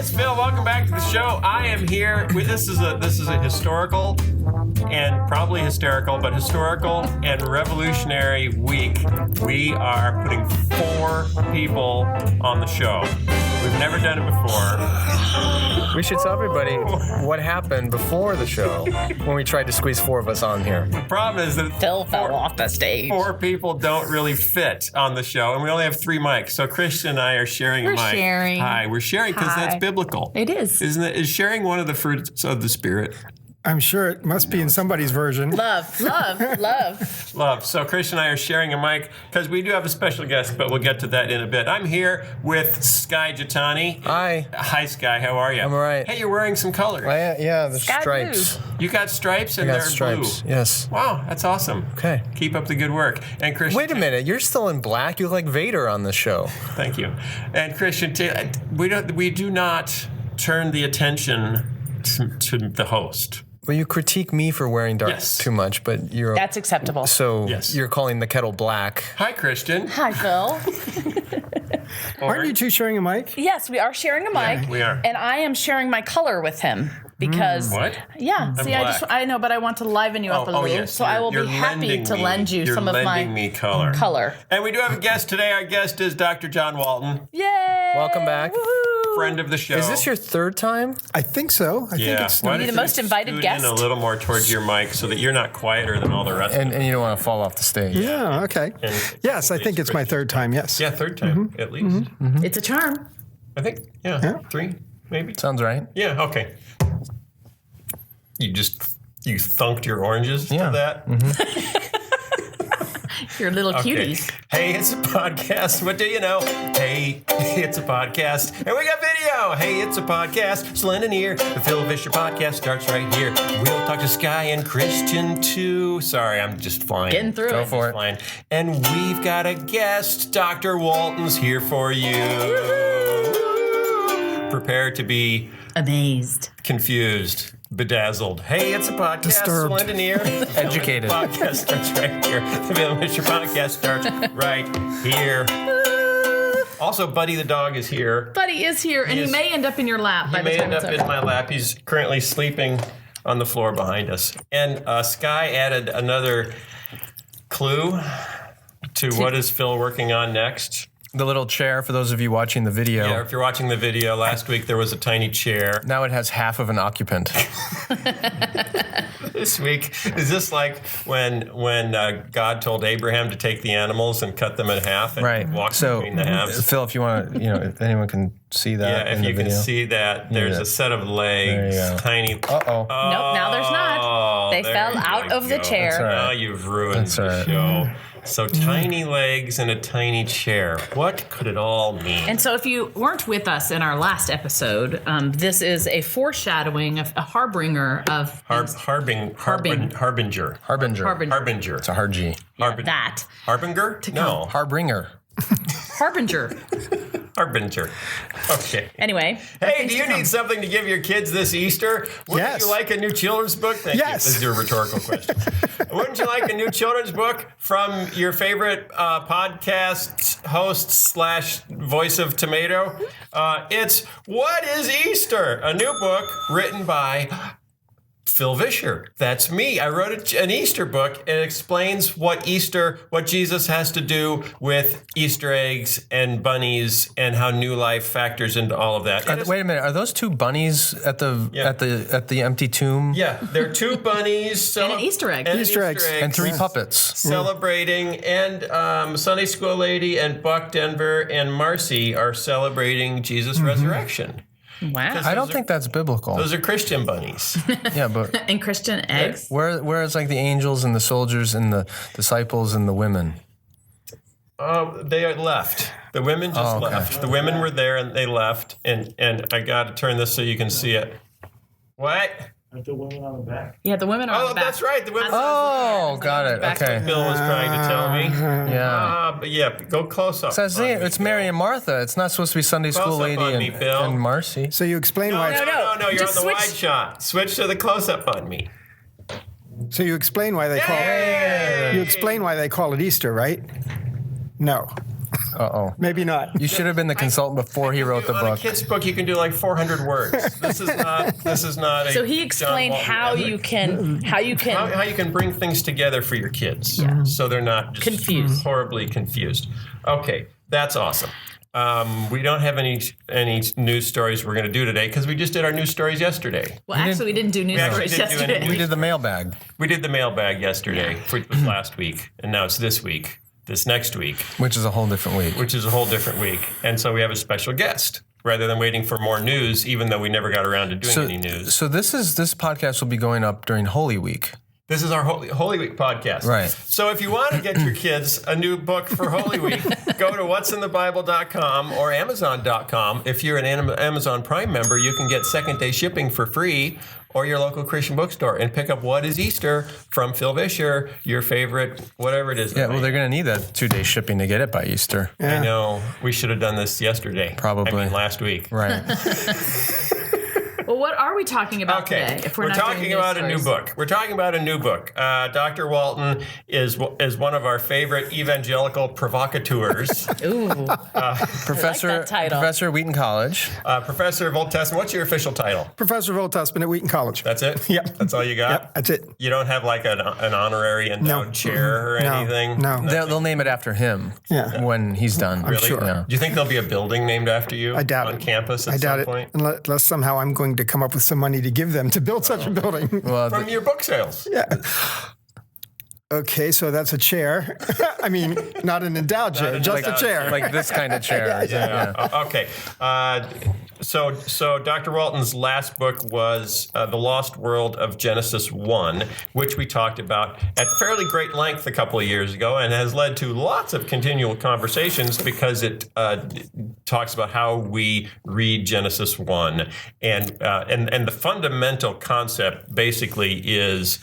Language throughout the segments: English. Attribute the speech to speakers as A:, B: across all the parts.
A: it's Phil. Welcome back to the show. I am here. This is a historical and probably hysterical, but historical and revolutionary week. We are putting 4 people on the show. We've never done it before.
B: We should tell everybody what happened before the show when we tried to squeeze 4 of us on here.
A: The problem is that
C: Phil fell off the stage.
A: 4 people don't really fit on the show, and we only have 3 mics. So Christian and I are sharing a mic.
C: We're sharing.
A: Hi, we're sharing because that's biblical.
C: It is.
A: Isn't it? Is sharing one of the fruits of the Spirit?
D: I'm sure it must be in somebody's version.
C: Love.
A: Love. So Christian and I are sharing a mic because we do have a special guest, but we'll get to that in a bit. I'm here with Sky Jatani.
B: Hi.
A: Hi, Sky. How are you?
B: I'm all right.
A: Hey, you're wearing some color.
B: Yeah, the
C: Sky
B: stripes.
A: You got stripes and
B: I got
A: they're
B: stripes.
A: blue.
B: Yes.
A: Wow, that's awesome.
B: Okay.
A: Keep up the good work. And Christian.
B: Wait a minute, you're still in black. You look like Vader on the show.
A: Thank you. And Christian, we do not turn the attention to the host.
B: Well, you critique me for wearing dark too much, but you're...
C: That's acceptable.
B: So
A: Yes.
B: you're calling the kettle black.
A: Hi, Christian.
C: Hi, Phil.
D: Aren't you two sharing a mic?
C: Yes, we are sharing a mic.
A: we are.
C: And I am sharing my color with him because...
A: What?
C: Yeah. See,
A: black.
C: I know, but I want to liven you up a little.
A: yes.
C: So I will be happy to lend you some of my
A: lending me color. And we do have a guest today. Our guest is Dr. John Walton,
C: Yay!
B: Welcome back.
C: Woohoo!
A: friend of the show.
B: Is this your 3rd time?
D: I think so. I think it's
A: Why
C: Be the
A: don't
C: most
A: you
C: invited
A: scoot
C: guest?
A: in a little more towards your mic so that you're not quieter than all the rest of
B: And you don't want to fall off the stage.
D: Yeah, okay.
A: And
D: Yes, I think it's my 3rd time, yes.
A: Yeah, 3rd time at least.
C: It's a charm.
A: I think, 3 maybe.
B: Sounds right.
A: Yeah, okay. You thunked your oranges to that?
C: You're little
A: Okay.
C: cuties.
A: Hey, it's a podcast. What do you know? Hey, it's a podcast. And we got video. Hey, it's a podcast. So lend an ear. The Phil Vischer podcast starts right here. We'll talk to Sky and Christian too. Sorry, I'm just flying.
C: Getting through
B: Go
C: it.
B: for it.
A: Flying. And we've got a guest. Dr. Walton's here for you. Prepare to be
C: Amazed.
A: confused, bedazzled. Hey, it's a podcast.
D: Disturbed.
A: Lend an ear.
B: Educated.
A: The podcast starts right here. The Phil Vischer podcast starts right here. Also, Buddy the dog is here.
C: Buddy is here, and he
A: is-
C: may end up in your lap by
A: He
C: the
A: may
C: time
A: end
C: it's
A: up
C: over.
A: in my lap. He's currently sleeping on the floor behind us. And Sky added another clue to what is Phil working on next.
B: The little chair, for those of you watching the video.
A: Yeah, if you're watching the video, last week there was a tiny chair.
B: Now it has half of an occupant.
A: This week, is this like when God told Abraham to take the animals and cut them in half and
B: Right.
A: walk
B: So,
A: between the halves?
B: Phil, if you want to, if anyone can see that
A: Yeah,
B: in
A: if
B: the
A: you
B: video.
A: can see that, there's a set of legs,
B: There you go.
A: tiny.
B: Uh-oh.
C: Nope, now there's not. They
A: there
C: fell
A: you
C: out of the
A: go.
C: chair.
B: That's all right.
A: Now you've ruined
B: That's all
A: the
B: right.
A: show. So tiny legs and a tiny chair. What could it all mean?
C: And so if you weren't with us in our last episode, this is a foreshadowing, a harbinger of
A: Harbinger.
B: Harbinger.
C: harbinger.
B: It's a hard G.
C: That.
A: Harbinger? No.
B: Harbinger.
C: Harbinger.
A: Harbinger. Okay.
C: Anyway.
A: Hey, do you need something to give your kids this Easter? Wouldn't
D: Yes.
A: you like a new children's book? Thank you.
D: Yes.
A: This is your rhetorical question. Wouldn't you like a new children's book from your favorite podcast host / voice of tomato? It's What is Easter? A new book written by Phil Vischer. That's me. I wrote an Easter book. It explains what Jesus has to do with Easter eggs and bunnies and how new life factors into all of that.
B: Wait a minute. Are those 2 bunnies at the empty tomb?
A: Yeah, there are 2 bunnies.
C: And an Easter egg.
A: And
D: Easter eggs.
B: And 3 puppets.
A: celebrating, and Sunday School Lady and Buck Denver and Marcy are celebrating Jesus' resurrection.
C: Wow.
B: I don't think that's biblical.
A: Those are Christian bunnies.
B: Yeah, but
C: And Christian eggs.
B: where's like the angels and the soldiers and the disciples and the women?
A: They are left. The women just left. The women were there and they left. And I got to turn this so you can see it. What?
E: Like the women on the back.
C: Yeah, the women are on
A: Oh,
C: the back.
A: that's right. The women.
B: Oh, got it. Okay.
A: Bill was trying to tell me.
B: Yeah.
A: But yeah, go close up.
B: So it's Mary and Martha. It's not supposed to be Sunday
A: Close
B: School
A: up
B: Lady
A: on me, Bill.
B: and Marcy.
D: So you explain
A: No,
D: why.
A: no, you're
C: Just
A: on the
C: switch.
A: wide shot. Switch to the close up on me.
D: So you explain why they call.
A: Yay!
D: You explain why they call it Easter, right? No.
B: Uh-oh.
D: Maybe not.
B: You should have been the consultant before he wrote the
A: On
B: book.
A: a kid's book, you can do like 400 words. This is not.
C: So he explained how you can
A: how you can bring things together for your kids, so they're not just
C: Confused.
A: horribly confused. Okay, that's awesome. We don't have any news stories we're going to do today because we just did our news stories yesterday.
C: Well, actually, we didn't do news
A: actually
C: stories
A: didn't do any
C: yesterday.
B: We did the mailbag,
A: We did the mailbag yesterday, which was last week, and now it's this week. This next week,
B: which is a whole different week.
A: which is a whole different week, and so we have a special guest rather than waiting for more news, even though we never got around to doing any news.
B: So this podcast will be going up during Holy Week.
A: This is our Holy Week podcast.
B: Right.
A: So if you want to get your kids a new book for Holy Week, go to what'sinthebible.com or amazon.com. If you're an Amazon Prime member, you can get second-day shipping for free, or your local Christian bookstore, and pick up What is Easter from Phil Vischer, your favorite, whatever it is.
B: Yeah, well, they're going to need that 2-day shipping to get it by Easter.
A: I know. We should have done this yesterday.
B: Probably.
A: I mean, last week.
B: Right.
C: Well, what are we talking about today? If we're not
A: talking
C: doing
A: about
C: news
A: a new
C: stories?
A: book. We're talking about a new book. Dr. Walton is one of our favorite evangelical provocateurs.
C: Ooh,
B: Professor
C: that title.
B: Professor at Wheaton College.
A: Professor of Old Testament. What's your official title?
D: Professor of Old Testament at Wheaton College.
A: That's it?
D: Yep.
A: That's all you got?
D: Yep, that's it.
A: You don't have like an honorary endowed chair or
D: No,
A: anything?
D: no.
B: They'll name it after him when he's done.
A: Really?
D: sure.
B: Yeah.
A: Do you think there'll be a building named after you
D: I doubt
A: on
D: it.
A: campus at
D: I doubt
A: some
D: it.
A: point?
D: Unless somehow I'm going to come up with some money to give them to build such a building.
B: Well,
A: From your book sales.
D: Yeah. Okay, so that's a chair. I mean, not an endowed chair, just a
A: endowed
D: chair.
B: like this kind of chair.
A: Okay. So Dr. Walton's last book was The Lost World of Genesis 1, which we talked about at fairly great length a couple of years ago, and has led to lots of continual conversations because it talks about how we read Genesis 1. And the fundamental concept basically is,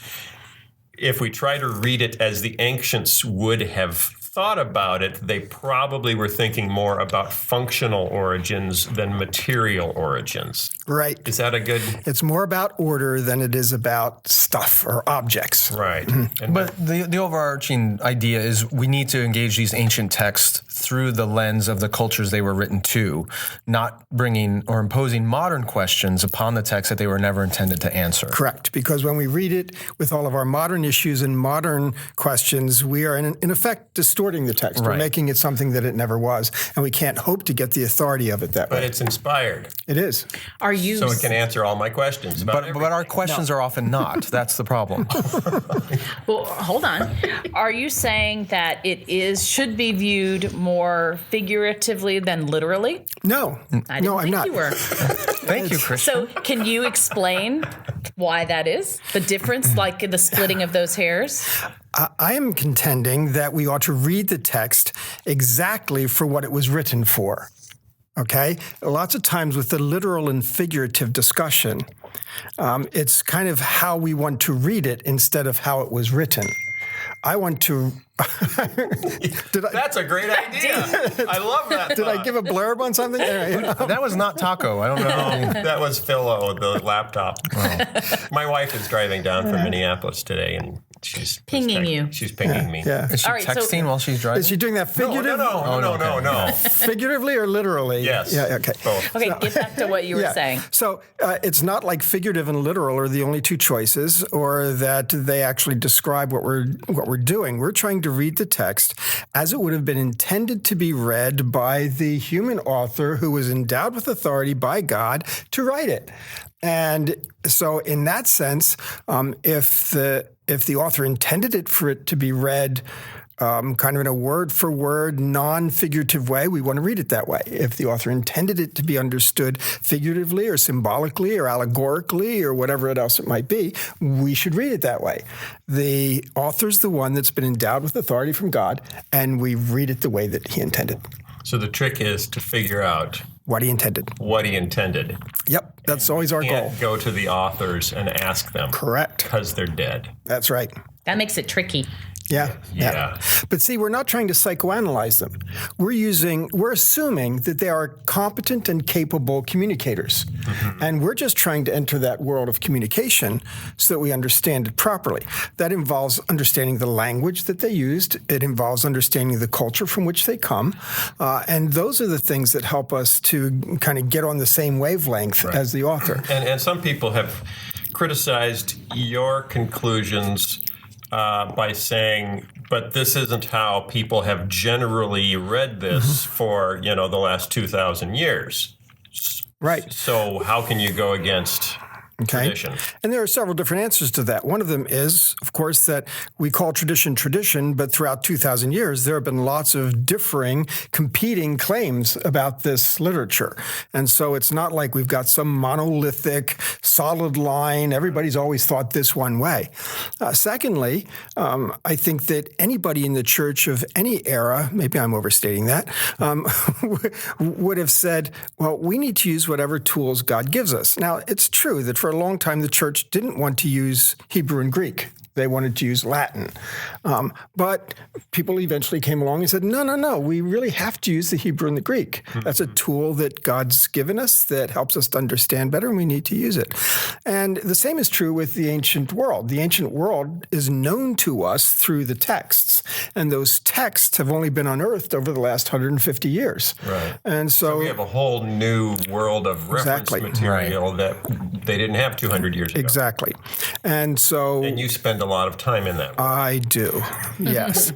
A: if we try to read it as the ancients would have thought about it, they probably were thinking more about functional origins than material origins.
D: Right.
A: Is that a good...
D: It's more about order than it is about stuff or objects.
A: Right. And
B: But the overarching idea is we need to engage these ancient texts through the lens of the cultures they were written to, not bringing or imposing modern questions upon the text that they were never intended to answer.
D: Correct, because when we read it with all of our modern issues and modern questions, we are in effect distorting the text. We're
B: Right.
D: making it something that it never was, and we can't hope to get the authority of it that
A: but
D: way.
A: it's inspired,
D: It is.
C: Are you?
A: so it can answer all my questions about everything.
B: But our questions are often not. That's the problem.
C: Well, hold on. Are you saying that it should be viewed more figuratively than literally?
D: No,
C: I didn't
D: no, I'm
C: think
D: not.
C: you were.
B: Thank you, Christian.
C: So, can you explain why that is? The difference, like the splitting of those hairs?
D: I am contending that we ought to read the text exactly for what it was written for. Okay? Lots of times with the literal and figurative discussion, it's kind of how we want to read it instead of how it was written. I want to.
A: That's a great idea. I love that.
D: Did I give a blurb on something?
B: That was not taco. I don't know.
A: That was Philo, the laptop. My wife is driving down from Minneapolis today, and she's
C: Pinging you.
A: She's pinging me.
D: Yeah.
B: Is she
C: All right, so-
B: texting while she's driving?
D: Is she doing that
A: No,
D: figuratively?
A: no.
D: Figuratively or literally?
A: Yes.
D: Yeah, okay.
A: Both.
C: Okay, get back to what you were saying.
D: So it's not like figurative and literal are the only two choices, or that they actually describe what we're doing. We're trying to read the text as it would have been intended to be read by the human author who was endowed with authority by God to write it. And so in that sense, if the author intended it for it to be read kind of in a word-for-word, non-figurative way, we want to read it that way. If the author intended it to be understood figuratively or symbolically or allegorically or whatever else it might be, we should read it that way. The author's the one that's been endowed with authority from God, and we read it the way that he intended.
A: So the trick is to figure out
D: What he intended.
A: what he intended.
D: Yep, that's always our goal.
A: Can't go to the authors and ask them.
D: Correct.
A: Because they're dead.
D: That's right.
C: That makes it tricky.
A: Yeah.
D: But see, we're not trying to psychoanalyze them. We're assuming that they are competent and capable communicators. And we're just trying to enter that world of communication so that we understand it properly. That involves understanding the language that they used. It involves understanding the culture from which they come. And those are the things that help us to kind of get on the same wavelength as the author.
A: And some people have criticized your conclusions by saying, but this isn't how people have generally read this for, the last 2,000 years.
D: Right.
A: So how can you go against tradition?
D: And there are several different answers to that. One of them is, of course, that we call tradition tradition, but throughout 2,000 years, there have been lots of differing, competing claims about this literature. And so it's not like we've got some monolithic, solid line. Everybody's always thought this one way. Secondly, I think that anybody in the church of any era, maybe I'm overstating that, would have said, well, we need to use whatever tools God gives us. Now, it's true that for a long time, the church didn't want to use Hebrew and Greek. They wanted to use Latin. But people eventually came along and said, no, we really have to use the Hebrew and the Greek. That's a tool that God's given us that helps us to understand better, and we need to use it. And the same is true with the ancient world. The ancient world is known to us through the texts, and those texts have only been unearthed over the last 150 years.
A: Right.
D: And so
A: we have a whole new world of reference material that they didn't have 200 years ago.
D: Exactly. And so...
A: And you spend a lot of time in that.
D: I do, yes.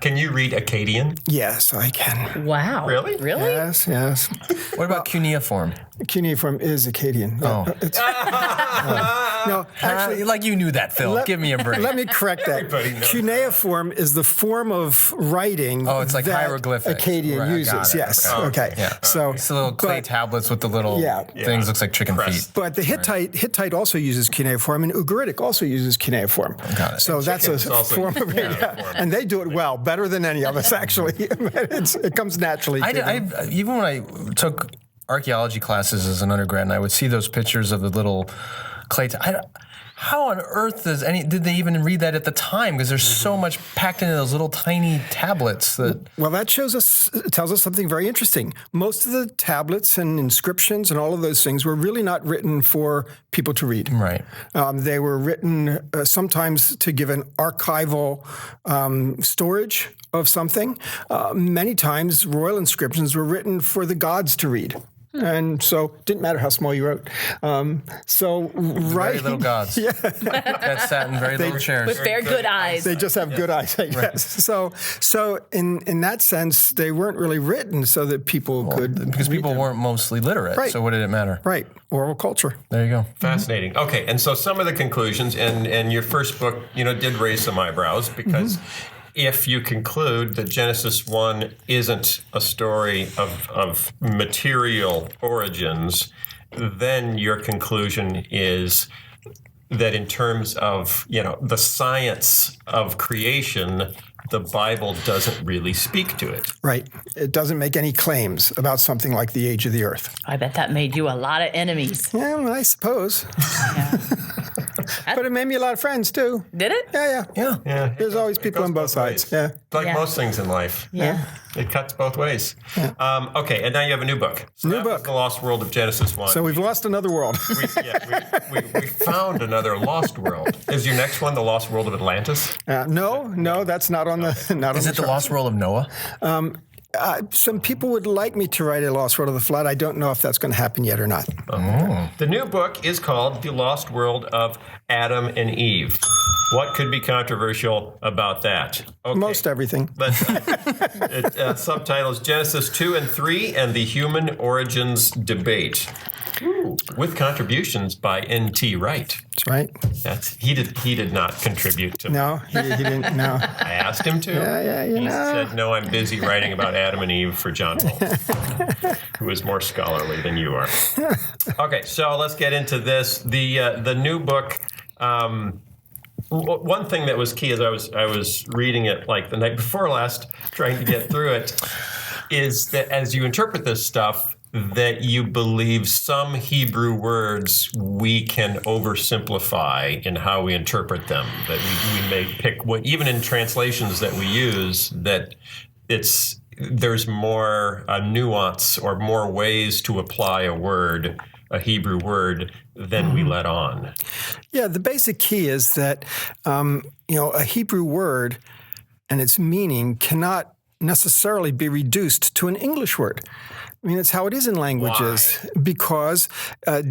A: Can you read Akkadian?
D: Yes, I can.
C: Wow.
A: Really?
C: Really?
D: Yes.
B: What about cuneiform?
D: Cuneiform is Akkadian.
B: Oh.
D: No, actually,
B: like you knew that, Phil. Give me a break.
D: Let me correct that.
A: Everybody knows
D: Cuneiform is the form of writing.
B: Oh, it's like
D: that
B: hieroglyphic.
D: Akkadian
B: Right, I
D: uses.
B: got it.
D: Yes.
B: Okay.
D: Okay.
B: Yeah.
D: So
B: It's the little clay tablets with the little things. Looks like chicken
A: Crest.
B: feet.
D: But the Hittite also uses cuneiform, and Ugaritic also uses cuneiform.
B: Got it.
D: So that's a
A: chickens also
D: form
A: use
D: of
A: cuneiform.
D: and they do it well, better than any of us actually. It comes naturally. to them.
B: Even when I took archaeology classes as an undergrad, and I would see those pictures of the little clay. How on earth did they even read that at the time? Because there's so much packed into those little tiny tablets that.
D: Well, that tells us something very interesting. Most of the tablets and inscriptions and all of those things were really not written for people to read.
B: Right.
D: They were written sometimes to give an archival storage of something. Many times, royal inscriptions were written for the gods to read. And so it didn't matter how small you wrote.
B: Very little gods. Yeah. That sat in very little chairs.
C: With very good eyes.
D: They just have good eyesight.
B: Right.
D: Yes. So in that sense, they weren't really written so that people could
B: Because
D: read
B: people
D: them.
B: weren't mostly literate.
D: Right.
B: So what did it matter?
D: Right. Oral culture.
B: There you go.
A: Fascinating. Okay, and so some of the conclusions, and your first book, did raise some eyebrows because if you conclude that Genesis 1 isn't a story of material origins, then your conclusion is that in terms of, the science of creation, the Bible doesn't really speak to it.
D: Right. It doesn't make any claims about something like the age of the earth.
C: I bet that made you a lot of enemies.
D: Yeah, well, I suppose.
C: Yeah.
D: But it made me a lot of friends, too.
C: Did it?
A: Yeah.
D: There's always people on both sides. Yeah.
A: Like
C: Yeah.
A: most things in life.
C: Yeah.
A: It cuts both ways. Okay, and now you have a new book. So
D: New
A: that was
D: book.
A: The Lost World of Genesis 1.
D: So we've lost another world.
A: we found another lost world. Is your next one The Lost World of Atlantis?
D: No, that's not on the. Not
B: Is
D: on
B: it the
D: chart.
B: lost world of Noah?
D: Some people would like me to write a Lost World of the Flood. I don't know if that's going to happen yet or not.
A: The new book is called The Lost World of Adam and Eve. What could be controversial about that? Okay.
D: Most everything.
A: Subtitle is Genesis 2 and 3 and the Human Origins Debate. With contributions by N.T. Wright.
D: That's right.
A: He did not contribute to.
D: No, he didn't. No.
A: I asked him to.
D: Yeah,
A: He said, "No, I'm busy writing about Adam and Eve for John Holt, who is more scholarly than you are." Okay, so let's get into this. The new book. One thing that was key as I was reading it like the night before last, trying to get through it, is that as you interpret this stuff, that you believe some Hebrew words we can oversimplify in how we interpret them, that we may pick, even in translations that we use, that there's more nuance or more ways to apply a Hebrew word than we let on.
D: Yeah, the basic key is that, a Hebrew word and its meaning cannot necessarily be reduced to an English word. I mean, it's how it is in languages.
A: Why?
D: Because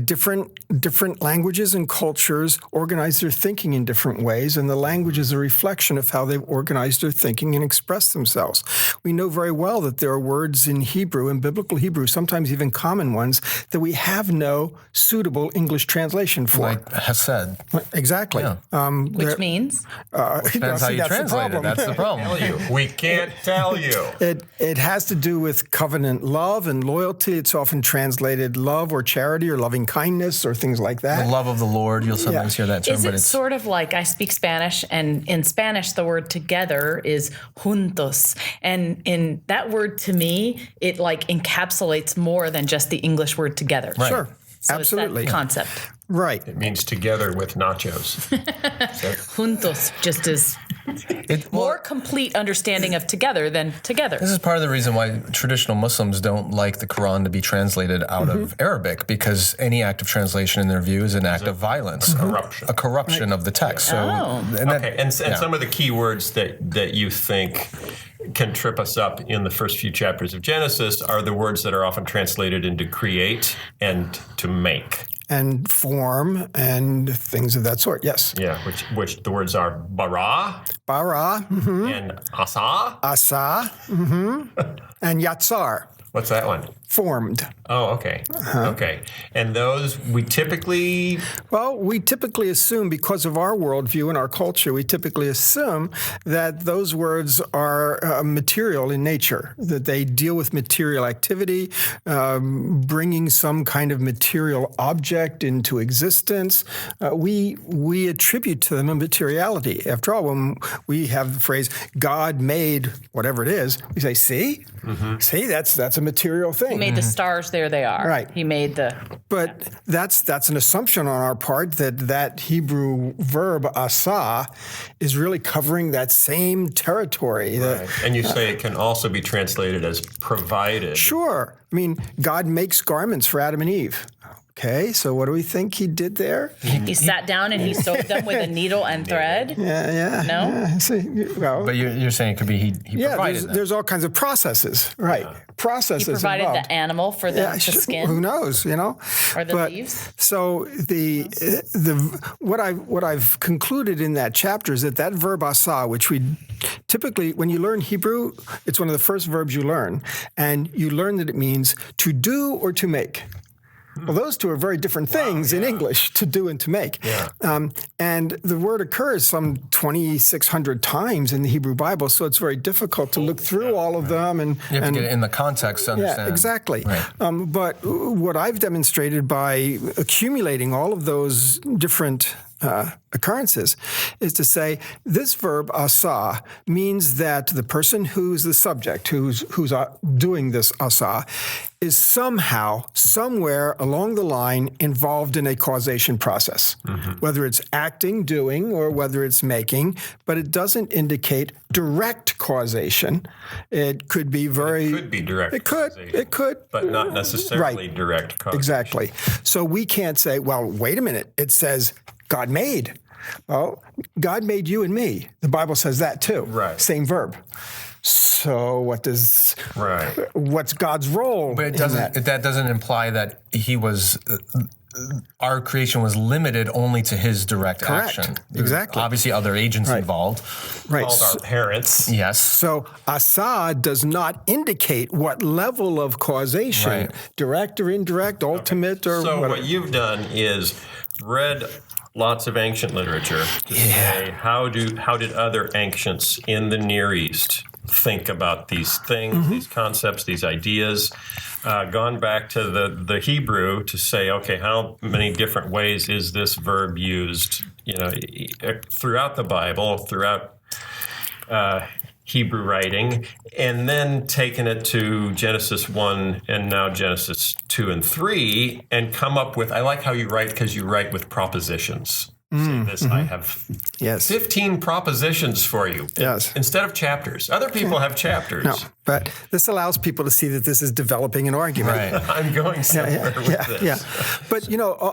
D: different languages and cultures organize their thinking in different ways, and the language is a reflection of how they've organized their thinking and expressed themselves. We know very well that there are words in Hebrew, in biblical Hebrew, sometimes even common ones, that we have no suitable English translation for.
B: Like Hesed.
D: Exactly.
B: Yeah.
C: Which means?
B: Depends how you translate it. That's the problem.
A: We can't tell you.
D: It has to do with covenant love and loyalty. It's often translated love or charity or loving kindness or things like that.
B: The love of the Lord, you'll sometimes hear that term.
C: Is it sort of like, I speak Spanish, and in Spanish the word together is juntos. And in that word, to me, it like encapsulates more than just the English word together.
B: Right.
D: Sure.
C: So
D: Absolutely.
C: it's that concept.
D: Right.
A: It means together with nachos.
C: Juntos just is more complete understanding of together than together.
B: This is part of the reason why traditional Muslims don't like the Quran to be translated out of Arabic, because any act of translation in their view is an act of violence.
A: Corruption.
B: A corruption of the text. So,
A: And some of the key words that you think can trip us up in the first few chapters of Genesis are the words that are often translated into create and to make.
D: And form and things of that sort, yes.
A: Yeah, which the words are bara
D: Bara,
A: and asa.
D: asa, and yatsar,
A: What's that one?
D: formed.
A: Oh, okay. Okay. And those we typically...
D: Well, we typically assume, because of our worldview and our culture, we typically assume that those words are material in nature, that they deal with material activity, bringing some kind of material object into existence. We attribute to them a materiality. After all, when we have the phrase, God made whatever it is, we say, see? See, that's a material thing.
C: He made the stars, there they are.
D: Right.
C: He made the...
D: But that's an assumption on our part that Hebrew verb asa is really covering that same territory.
A: Right. And you say it can also be translated as provided.
D: Sure. I mean, God makes garments for Adam and Eve. Okay, so what do we think he did there?
C: He sat down and he sewed them with a needle and thread.
D: Yeah.
C: No?
D: Yeah. See, well,
B: but you're saying it could be he provided that.
D: there's all kinds of processes, right? Processes
C: He provided
D: involved.
C: the animal for them to skin.
D: Who knows?
C: Or the leaves.
D: So what I've concluded in that chapter is that verb asa, which we typically, when you learn Hebrew, it's one of the first verbs you learn, and you learn that it means to do or to make. Well, those two are very different things in English, to do and to make.
A: Yeah.
D: And the word occurs some 2,600 times in the Hebrew Bible, so it's very difficult to look through all of them. And
B: You have to get it in the context to understand.
D: Yeah, exactly.
B: Right.
D: But what I've demonstrated by accumulating all of those different occurrences is to say this verb asa means that the person who's the subject, who's doing this asa, is somehow, somewhere along the line involved in a causation process, whether it's acting, doing, or whether it's making, but it doesn't indicate direct causation. It could be
A: direct causation.
D: It could.
A: But not necessarily
D: Right.
A: direct causation.
D: Exactly. So we can't say, well, wait a minute. It says God made. Well, God made you and me. The Bible says that too.
A: Right.
D: Same verb. So what's God's role?
B: But that doesn't imply that he was our creation was limited only to his direct
D: Correct.
B: action. There's
D: Exactly.
B: obviously other agents involved.
D: Right.
A: Called our parents.
B: Yes.
D: So asa does not indicate what level of causation,
B: Right.
D: direct or indirect, ultimate or
A: So
D: whatever.
A: what you've done is read lots of ancient literature to say how did other ancients in the Near East think about these things, these concepts, these ideas, gone back to the Hebrew to say, okay, how many different ways is this verb used, throughout the Bible, throughout Hebrew writing, and then taken it to Genesis 1 and now Genesis 2 and 3, and come up with, I like how you write because you write with propositions. Say this, I have 15 propositions for you.
D: Yes.
A: Instead of chapters. Other people have chapters.
D: No, but this allows people to see that this is developing an argument.
B: Right.
A: I'm going somewhere with this.
D: Yeah. But,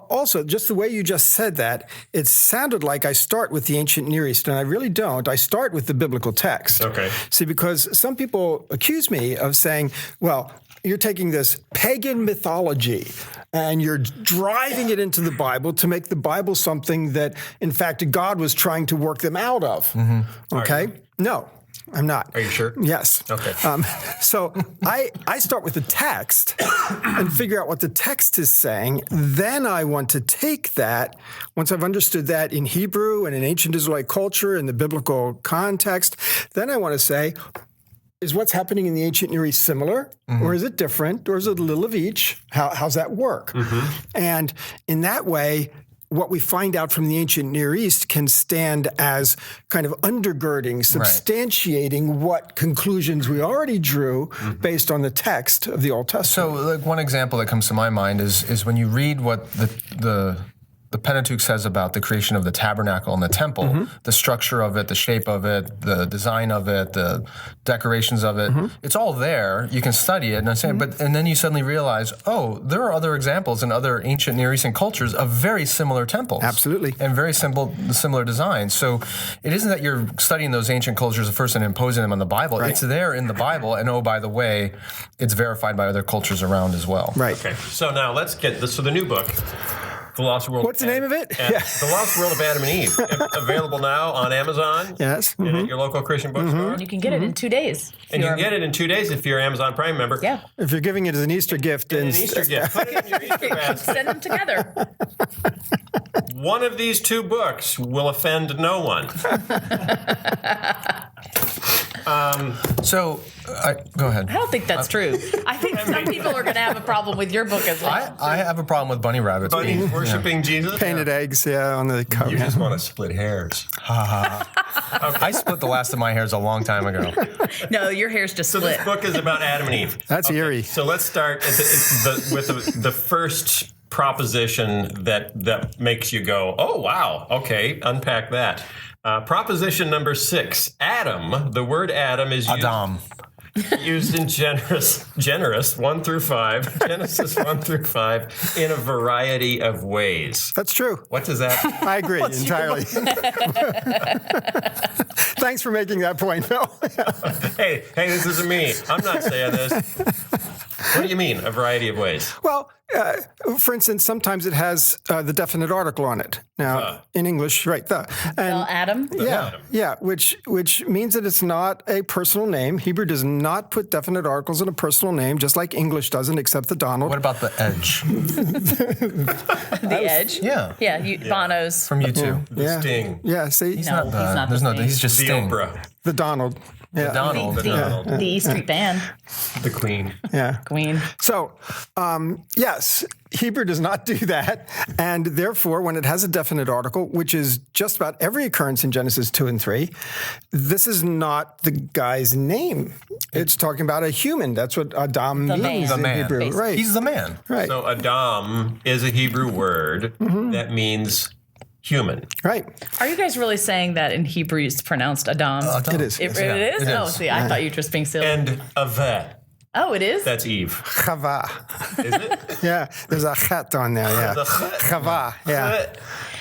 D: also, just the way you just said that, it sounded like I start with the ancient Near East, and I really don't. I start with the biblical text.
A: Okay.
D: See, because some people accuse me of saying, well, you're taking this pagan mythology and you're driving it into the Bible to make the Bible something that, in fact, God was trying to work them out of. Mm-hmm. Okay? No, I'm not.
A: Are you sure?
D: Yes.
A: Okay.
D: So I start with the text and figure out what the text is saying. Then I want to take that, once I've understood that in Hebrew and in ancient Israelite culture and the biblical context, then I want to say, is what's happening in the ancient Near East similar, or is it different, or is it a little of each? How's that work? And in that way, what we find out from the ancient Near East can stand as kind of undergirding, substantiating what conclusions we already drew based on the text of the Old Testament.
B: So, like, one example that comes to my mind is when you read what the Pentateuch says about the creation of the tabernacle and the temple, the structure of it, the shape of it, the design of it, the decorations of it. It's all there. You can study it, and then you suddenly realize, oh, there are other examples in other ancient Near Eastern cultures of very similar temples.
D: Absolutely.
B: And very similar designs. So it isn't that you're studying those ancient cultures first and imposing them on the Bible. Right. It's there in the Bible, and oh, by the way, it's verified by other cultures around as well.
D: Right.
A: Okay. So now let's get this. So the new book, The Lost World.
D: What's the name of it?
A: The Lost World of Adam and Eve. Available now on Amazon.
D: Yes.
A: And at your local Christian bookstore.
C: And you can get it in 2 days.
A: And you can get it in 2 days if you're an Amazon Prime member.
C: Yeah.
D: If you're giving it as an Easter gift.
A: An Easter gift. Put it in your Easter basket.
C: Send them together.
A: One of these two books will offend no one.
B: Go ahead.
C: I don't think that's true. I think some people are going to have a problem with your book as well.
B: I have a problem with bunny rabbits.
A: Bunny worshiping Jesus.
D: Painted eggs, on the cover.
A: You just want to split hairs.
B: I split the last of my hairs a long time ago.
C: No, your hair's just
A: So
C: split.
A: this book is about Adam and Eve.
D: That's eerie.
A: So let's start with the first proposition that makes you go, oh, wow, okay, unpack that. Proposition number 6, Adam, the word Adam is used in generous 1 through 5, Genesis 1 through 5, in a variety of ways.
D: That's true.
A: What does that?
D: I agree entirely. Thanks for making that point, Phil.
A: Hey, this isn't me. I'm not saying this. What do you mean, a variety of ways?
D: Well, for instance, sometimes it has the definite article on it. Now, in English, right, the. And,
C: Adam?
D: Yeah, which means that it's not a personal name. Hebrew does not put definite articles in a personal name, just like English doesn't, except the Donald.
B: What about the edge?
C: The edge?
B: Yeah.
C: Yeah, Bono's.
B: From U2.
A: The Sting.
D: Yeah, see?
C: No, he's not the Sting.
B: He's just
A: The
B: Sting.
A: Oprah.
D: The Donald. Yeah.
B: Donald.
C: The E Street Band.
A: The Queen.
D: Yeah.
C: Queen.
D: So, yes, Hebrew does not do that. And therefore, when it has a definite article, which is just about every occurrence in Genesis 2 and 3, this is not the guy's name. It's talking about a human. That's what Adam means in Hebrew.
C: basically.
D: Right.
B: He's the man.
D: Right.
A: So Adam is a Hebrew word that means human.
D: Right.
C: Are you guys really saying that in Hebrew it's pronounced Adam?
D: It is.
C: It,
D: yes.
C: it is?
B: it
C: Oh,
B: is.
C: see, I thought you were just being silly.
A: And Aveh,
C: Oh, it is?
A: that's Eve.
D: Chava.
A: Is it?
D: Yeah. There's a chet on there. Yeah.
A: The chet.
D: Chava. Yeah.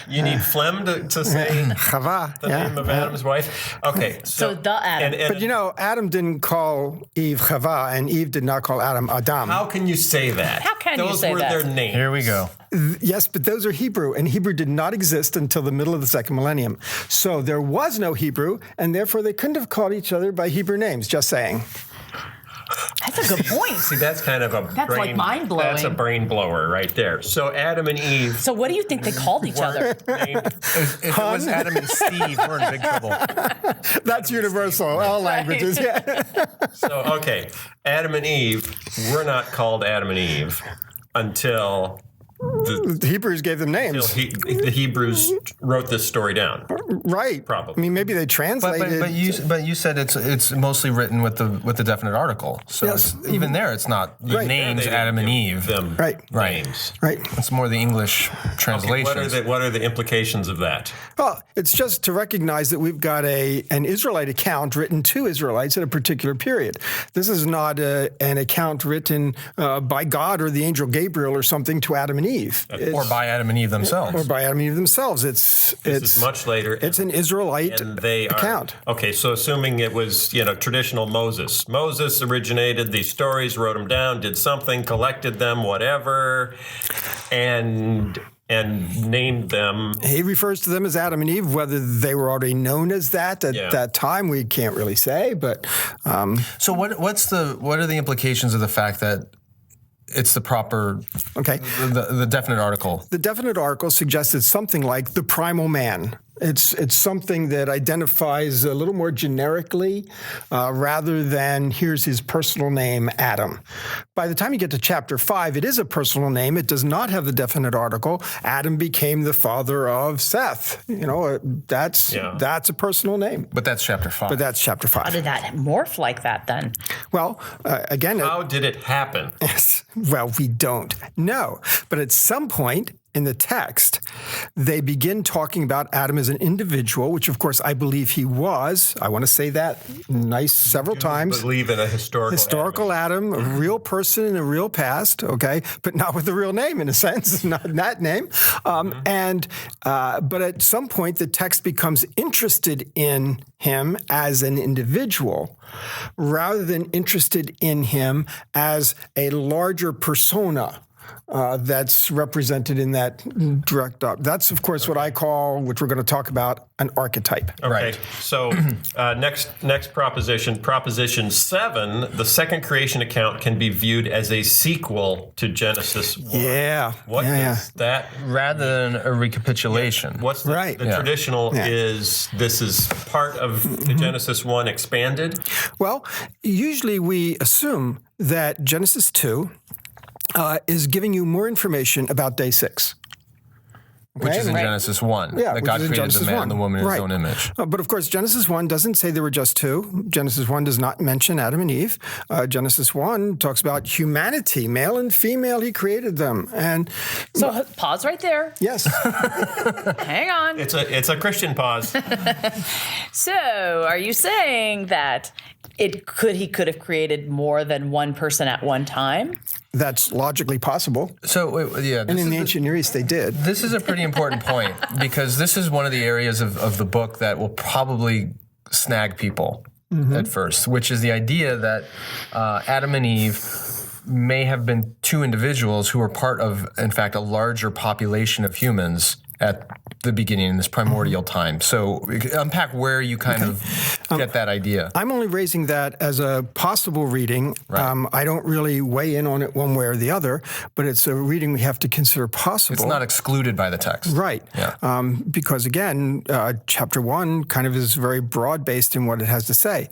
A: You need phlegm to say
D: Chava.
A: the name of Adam's wife? Okay.
C: So the Adam.
A: And
D: But Adam didn't call Eve Chava, and Eve did not call Adam Adam.
A: how can you say that?
C: How can you
A: Those
C: say
A: were
C: that?
A: their names.
B: Here we go.
D: Yes, but those are Hebrew, and Hebrew did not exist until the middle of the second millennium. So there was no Hebrew, and therefore they couldn't have called each other by Hebrew names, just saying.
C: That's a good point.
A: See, that's kind of a
C: That's
A: brain,
C: like mind-blowing.
A: That's a brain blower right there. So Adam and Eve.
C: So what do you think they called each other?
A: named-
B: If it was Adam and Steve, we're in big trouble.
D: That's universal, all languages. Yeah.
A: So, okay, Adam and Eve were not called Adam and Eve until
D: The Hebrews gave them names.
A: the Hebrews wrote this story down.
D: Right.
A: Probably.
D: I mean, maybe they translated.
B: But you said it's mostly written with the definite article. So
D: Yes.
B: even there, it's not the
D: Right.
B: names
A: They didn't
B: Adam and
A: give
B: Eve.
A: them names.
D: Right.
B: It's more the English translations.
A: What are the implications of that?
D: Well, it's just to recognize that we've got an Israelite account written to Israelites at a particular period. This is not an account written by God or the angel Gabriel or something to Adam and Eve.
B: Or by Adam and Eve themselves.
D: Or by Adam and Eve themselves. This
A: is much later.
D: It's an Israelite account.
A: Okay, so assuming it was, traditional Moses. Moses originated these stories, wrote them down, did something, collected them, whatever, and named them.
D: He refers to them as Adam and Eve. Whether they were already known as that at that time, we can't really say. But
B: so what are the implications of the fact that it's the proper the definite article?
D: The definite article suggests it's something like the primal man. It's something that identifies a little more generically rather than here's his personal name, Adam. By the time you get to chapter 5, it is a personal name. It does not have the definite article. Adam became the father of Seth. That's a personal name.
B: But that's chapter 5.
C: How did that morph like that then?
D: Well, again,
A: how did it happen?
D: Yes. Well, we don't know. But at some point in the text, they begin talking about Adam as an individual, which of course I believe he was. I want to say that several times.
A: Believe in a historical
D: Adam, a real person in a real past, okay, but not with a real name in a sense, not that name. But at some point, the text becomes interested in him as an individual rather than interested in him as a larger persona. That's represented in that direct up. That's, of course, what I call, which we're going to talk about, an archetype.
A: Okay.
B: Right.
A: So next proposition, Proposition 7, the second creation account can be viewed as a sequel to Genesis 1.
D: Yeah.
A: What is that?
B: Rather than a recapitulation.
A: What's the traditional is this is part of the Genesis 1 expanded?
D: Well, usually we assume that Genesis 2 is giving you more information about day 6. Okay?
B: Which is in Genesis 1.
D: Yeah,
B: that God created
D: Genesis
B: the man
D: 1.
B: and the woman in his own image.
D: But of course, Genesis 1 doesn't say there were just two. Genesis 1 does not mention Adam and Eve. Genesis 1 talks about humanity, male and female, he created them. And
C: so pause right there.
D: Yes.
C: Hang on.
A: It's a Christian pause.
C: So are you saying that he could have created more than one person at one time?
D: That's logically possible.
B: So,
D: and in the ancient Near East, they did.
B: This is a pretty important point because this is one of the areas of the book that will probably snag people at first, which is the idea that Adam and Eve may have been two individuals who were part of, in fact, a larger population of humans at the beginning in this primordial time. So unpack where you kind of get that idea.
D: I'm only raising that as a possible reading.
B: Right.
D: I don't really weigh in on it one way or the other, but it's a reading we have to consider possible.
B: It's not excluded by the text.
D: Right.
B: Yeah.
D: Because again, chapter 1 kind of is very broad-based in what it has to say.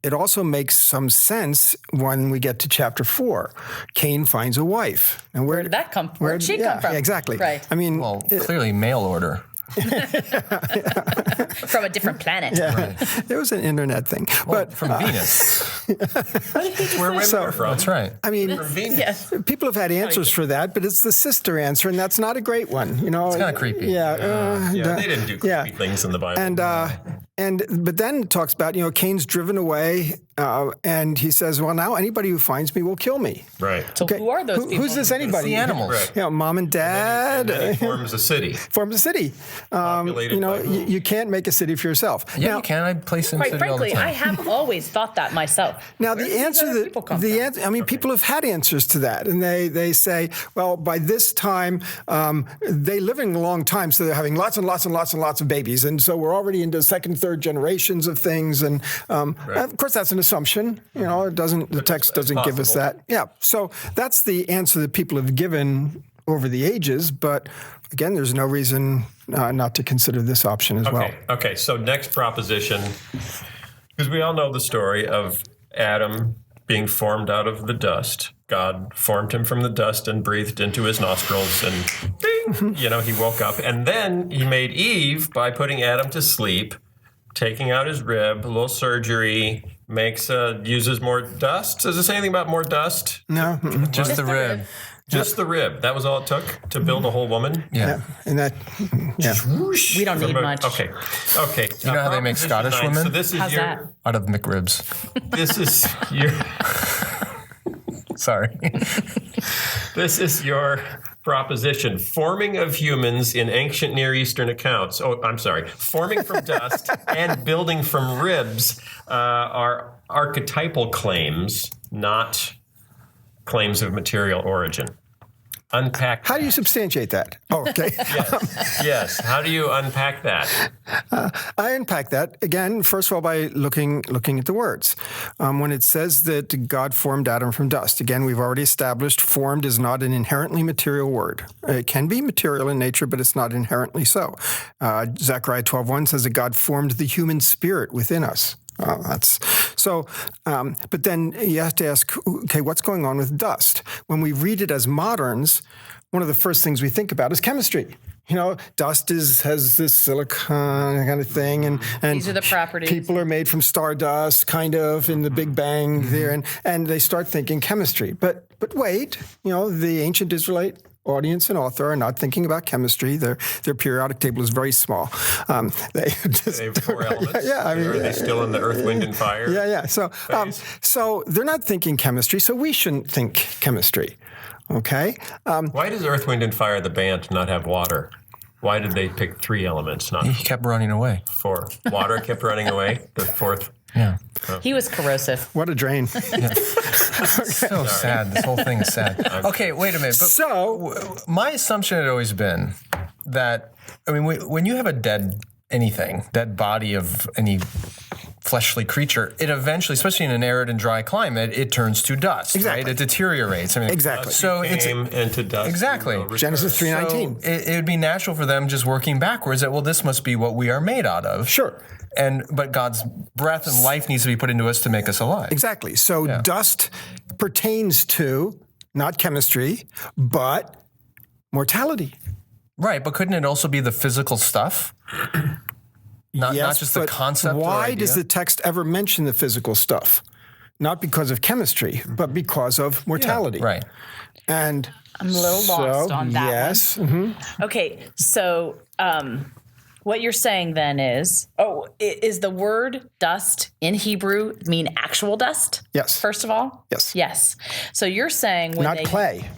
D: It also makes some sense when we get to chapter 4. Cain finds a wife. And
C: Where did that come from? Where did she come from?
D: Exactly.
C: Right.
D: I mean,
B: clearly mail order.
C: From a different planet.
D: Yeah. Right. It was an internet thing.
B: But from Venus.
A: Where women are from.
B: That's right.
D: I mean,
A: from Venus.
C: Yes.
D: People have had answers for that, but it's the sister answer, and that's not a great one.
B: It's kind of creepy.
D: Yeah.
A: They didn't do creepy things in the Bible.
D: But then it talks about, Cain's driven away, and he says, well, now anybody who finds me will kill me.
A: Right.
C: So who are those people?
D: Who's this anybody?
B: The animals.
A: Right.
D: Mom and dad.
A: And then he forms a city.
D: You can't make a city for yourself.
B: Yeah,
D: now,
B: you can. I place in
C: Quite
B: city all the
C: frankly,
B: time.
C: I have always thought that myself.
D: Now,
C: Where do these other people come from?
D: People have had answers to that, and they say, well, by this time, they're living a long time, so they're having lots and lots and lots and lots of babies, and so we're already into second, third generations of things, and of course, that's an assumption. The text doesn't give us that. Yeah, so that's the answer that people have given over the ages, but again, there's no reason not to consider this option as well.
A: Okay, so next proposition, because we all know the story of Adam being formed out of the dust. God formed him from the dust and breathed into his nostrils, and ding, he woke up. And then he made Eve by putting Adam to sleep, taking out his rib, a little surgery, uses more dust. Does it say anything about more dust?
D: No.
B: Just the rib.
A: Just the rib. That was all it took to build a whole woman?
B: Yeah.
D: And that, yeah.
A: Whoosh,
C: We don't need much.
A: Okay.
B: You know how they make Scottish
A: Proposition 9.
B: women?
A: So this is
C: How's
A: your...
C: that?
B: Out of McRibs.
A: This is your...
B: Sorry.
A: This is your proposition. Forming of humans in ancient Near Eastern accounts. Oh, I'm sorry. Forming from dust and building from ribs are archetypal claims, not claims of material origin. Unpack.
D: How do you substantiate that? Oh, okay.
A: Yes. How do you unpack that?
D: I unpack that again. First of all, by looking at the words. When it says that God formed Adam from dust, again, we've already established formed is not an inherently material word. It can be material in nature, but it's not inherently so. Zechariah 12:1 says that God formed the human spirit within us. But then you have to ask, okay, what's going on with dust? When we read it as moderns, one of the first things we think about is chemistry. Dust has this silicon kind of thing, and
C: These are the properties.
D: People are made from stardust, kind of in the Big Bang there, and they start thinking chemistry. But wait, the ancient Israelite audience and author are not thinking about chemistry. Their periodic table is very small. They
A: have 4 elements.
D: Yeah,
A: are they still in the earth, wind, and fire?
D: Yeah. So they're not thinking chemistry. So we shouldn't think chemistry. Okay.
A: Why does Earth, Wind, and Fire, the band, not have water? Why did they pick 3 elements, not
B: He kept running away.
A: 4? Water kept running away. The 4th.
B: Yeah.
C: He was corrosive.
D: What a drain.
B: So sad. This whole thing is sad. Okay, wait a minute. But
D: So
B: my assumption had always been that, when you have a dead body of any fleshly creature, it eventually, especially in an arid and dry climate, it turns to dust,
D: Exactly.
B: right? It deteriorates.
D: Exactly.
B: So it's
A: Came into dust.
B: exactly.
D: Genesis 3:19.
B: So it would be natural for them just working backwards that, well, this must be what we are made out of.
D: Sure.
B: But God's breath and life needs to be put into us to make us alive.
D: Exactly. So dust pertains to not chemistry, but mortality.
B: Right, but couldn't it also be the physical stuff? Not just the
D: but
B: concept.
D: Why does the text ever mention the physical stuff? Not because of chemistry, but because of mortality.
B: Right.
D: And
C: I'm a little lost on that
D: yes.
C: one.
D: Mm-hmm.
C: Okay, so what you're saying then is the word dust in Hebrew mean actual dust?
D: Yes.
C: First of all?
D: Yes.
C: Yes. So you're saying when
D: Not
C: they
D: clay.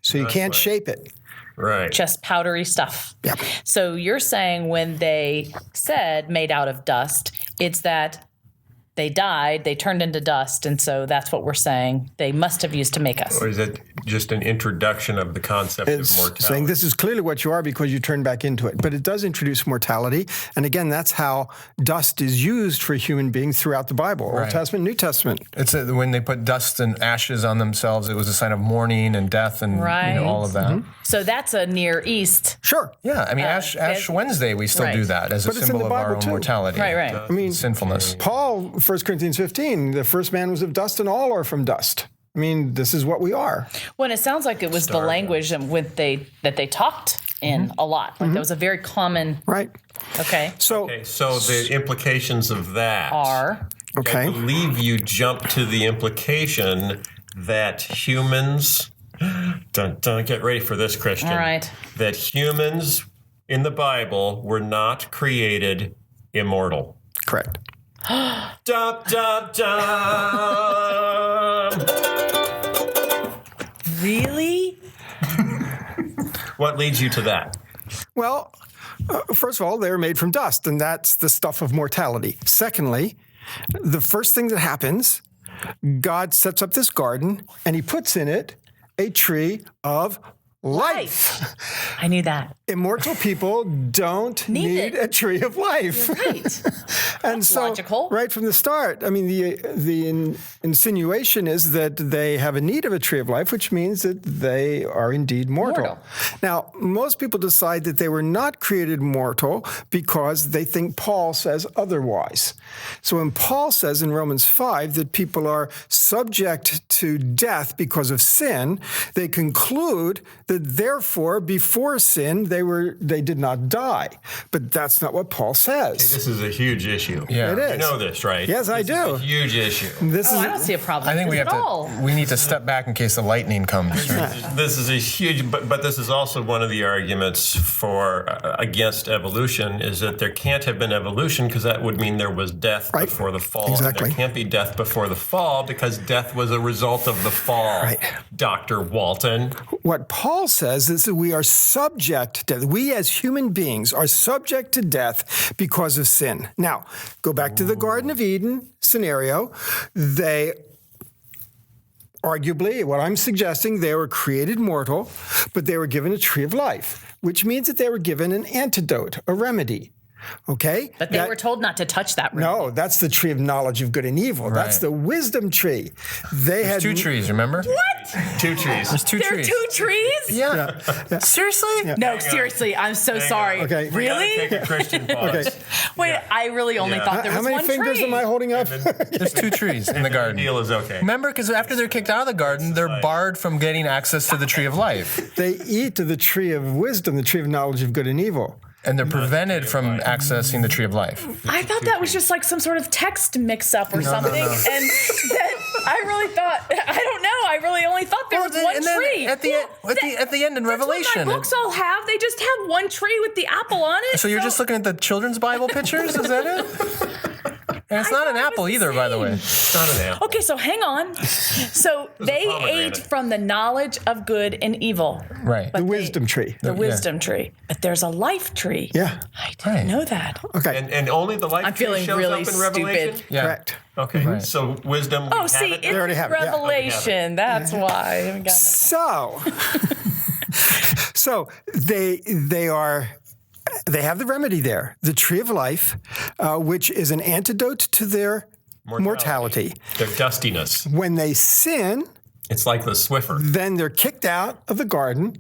D: So you can't shape it.
A: Right.
C: just powdery stuff.
D: Yeah.
C: So you're saying when they said made out of dust, it's that they died, they turned into dust, and so that's what we're saying they must have used to make us.
A: Or is it just an introduction of the concept
D: It's
A: of mortality?
D: saying this is clearly what you are because you turn back into it. But it does introduce mortality. And again, that's how dust is used for human beings throughout the Bible, Old Testament, New Testament.
B: It's when they put dust and ashes on themselves, it was a sign of mourning and death and all of that.
D: Mm-hmm.
C: So that's a Near East.
D: Sure.
B: Yeah, I mean, Ash Wednesday, we still do that as a
D: But it's in
B: symbol
D: the
B: of our
D: Bible,
B: own
D: too.
B: mortality.
C: Right.
D: I mean,
B: Sinfulness.
D: Paul, 1 Corinthians 15, the first man was of dust and all are from dust. I mean, this is what we are.
C: Well, and it sounds like it was the language that they talked in a lot. Like that was a very common.
D: Right.
C: Okay.
D: So,
A: So the implications of that
C: Are
D: okay.
A: I believe you jump to the implication that humans, get ready for this, Christian.
C: all right.
A: That humans in the Bible were not created immortal.
D: Correct.
A: Dum, dum, dum.
C: Really?
A: What leads you to that?
D: Well, first of all, they're made from dust, and that's the stuff of mortality. Secondly, the first thing that happens, God sets up this garden, and he puts in it a tree of life.
C: I knew that.
D: Immortal people don't need
C: Need it.
D: a tree of life.
C: Right.
D: And so,
C: logical.
D: right from the start, I mean, the insinuation is that they have a need of a tree of life, which means that they are indeed mortal. Now, most people decide that they were not created mortal because they think Paul says otherwise. So when Paul says in Romans 5 that people are subject to death because of sin, they conclude that therefore before sin they did not die. But that's not what Paul says.
A: This is a huge issue.
B: Yeah.
D: It is.
A: You know this, right?
D: Yes, I
A: This is
D: do.
A: a huge issue.
D: This
C: Oh,
D: is
C: I don't see a problem
B: I think
C: with
B: we
C: this
B: have
C: at all.
B: to. We need to step back in case the lightning comes. Right?
A: This is a huge, but this is also one of the arguments for against evolution is that there can't have been evolution because that would mean there was death
D: Right.
A: before the fall.
D: Exactly.
A: And there can't be death before the fall because death was a result of the fall.
D: Right.
A: Dr. Walton.
D: what Paul says is that we are subject to, we as human beings are subject to death because of sin. Now, go back to the Garden of Eden scenario. They arguably, what I'm suggesting, they were created mortal, but they were given a tree of life, which means that they were given an antidote, a remedy. Okay?
C: But they were told not to touch that root.
D: No, that's the tree of knowledge of good and evil. That's
B: Right.
D: the wisdom tree. They had
B: Two trees, remember?
C: What?
A: 2 trees.
B: There's two
C: There are
B: trees.
C: 2 trees?
B: Yeah. Seriously?
C: No, seriously, I'm so sorry.
D: Okay.
A: We gotta
C: Really?
A: take a Christian pause.
D: Okay.
C: Wait, I really only thought there
D: How
C: was
D: many
C: one
D: fingers
C: tree.
D: am I holding up?
B: There's 2 trees in the
A: The
B: garden.
A: deal is okay.
B: Remember, because after they're kicked out of the garden, they're barred from getting access to the tree of life.
D: They eat of the tree of wisdom, the tree of knowledge of good and evil.
B: And they're prevented from accessing the tree of life.
C: I thought that was just like some sort of text mix-up or something, and then I really thought I don't know. I really only thought there was one
B: and then
C: tree.
B: at the end in
C: That's
B: Revelation.
C: what my books all have. They just have one tree with the apple on it.
B: So you're just looking at the children's Bible pictures? Is that it? And it's not an
C: thought it
B: apple
C: was the
B: either, by the way.
A: It's not an apple.
C: Okay, so hang on. So they
A: pomegranate.
C: ate from the knowledge of good and evil.
B: Right.
C: But
D: The wisdom tree.
C: The wisdom tree. But there's a life tree.
D: Yeah.
C: I didn't
B: Right.
C: know that.
D: Okay.
A: And only the life
C: I'm
A: tree
C: feeling
A: shows
C: really
A: up in Revelation?
C: stupid.
B: Yeah.
D: Correct.
A: Okay.
B: Right.
A: So wisdom.
C: Oh,
A: we
C: see,
A: have it
C: it's
A: there?
D: already have it, yeah.
C: Revelation. That's why. I haven't gotten that.
D: So they have the remedy there, the tree of life, which is an antidote to their mortality.
A: Their dustiness.
D: When they sin,
A: It's like the Swiffer.
D: then they're kicked out of the garden.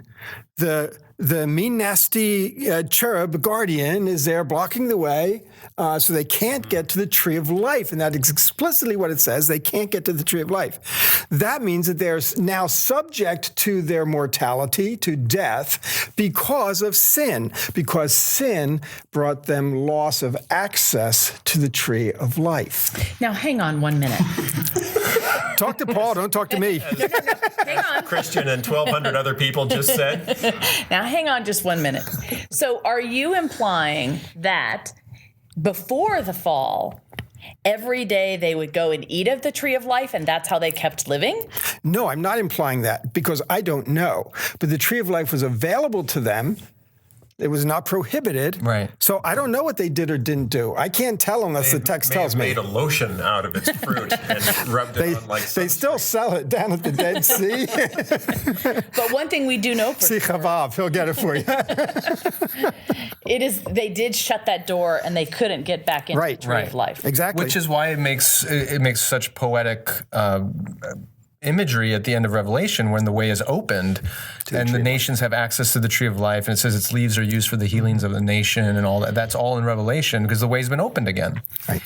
D: The mean, nasty cherub guardian is there blocking the way, so they can't get to the tree of life. And that is explicitly what it says. They can't get to the tree of life. That means that they're now subject to their mortality, to death, because of sin, because sin brought them loss of access to the tree of life.
C: Now, hang on 1 minute.
D: Talk to Paul, don't talk to me.
C: Hang on.
A: Christian and 1,200 other people just said.
C: Now, hang on just 1 minute. So, are you implying that before the fall, every day they would go and eat of the tree of life, and that's how they kept living?
D: No, I'm not implying that because I don't know. But the tree of life was available to them. It was not prohibited.
B: Right.
D: So I don't know what they did or didn't do. I can't tell unless the text
A: May
D: tells
A: have
D: me.
A: made a lotion out of its fruit and rubbed it on like
D: They still sell it down at the Dead Sea.
C: But one thing we do know for
D: See Chavav, he'll get it for you.
C: it is they did shut that door and they couldn't get back into
D: Right,
C: the tree
B: right.
C: of life.
D: Exactly.
B: Which is why it makes such poetic imagery at the end of Revelation when the way is opened and the nations have access to the tree of life, and it says its leaves are used for the healings of the nation and all that. That's all in Revelation because the way's been opened again.
D: Right.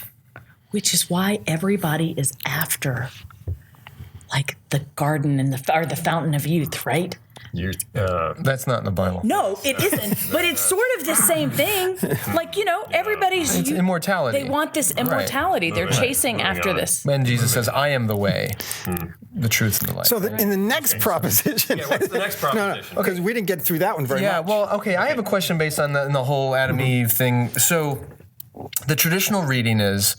C: Which is why everybody is after, like the garden and the fountain of youth, right?
B: That's not in the Bible.
C: No, it isn't. But it's sort of the same thing. Like, everybody's
B: It's immortality.
C: They want this immortality. They're chasing after this.
B: When Jesus says, I am the way, the truth, and the life.
D: So in the next proposition.
A: Yeah, what's the next proposition?
D: Because we didn't get through that one very
B: Yeah,
D: much.
B: well, okay, I have a question based on the whole Adam Eve thing. So the traditional reading is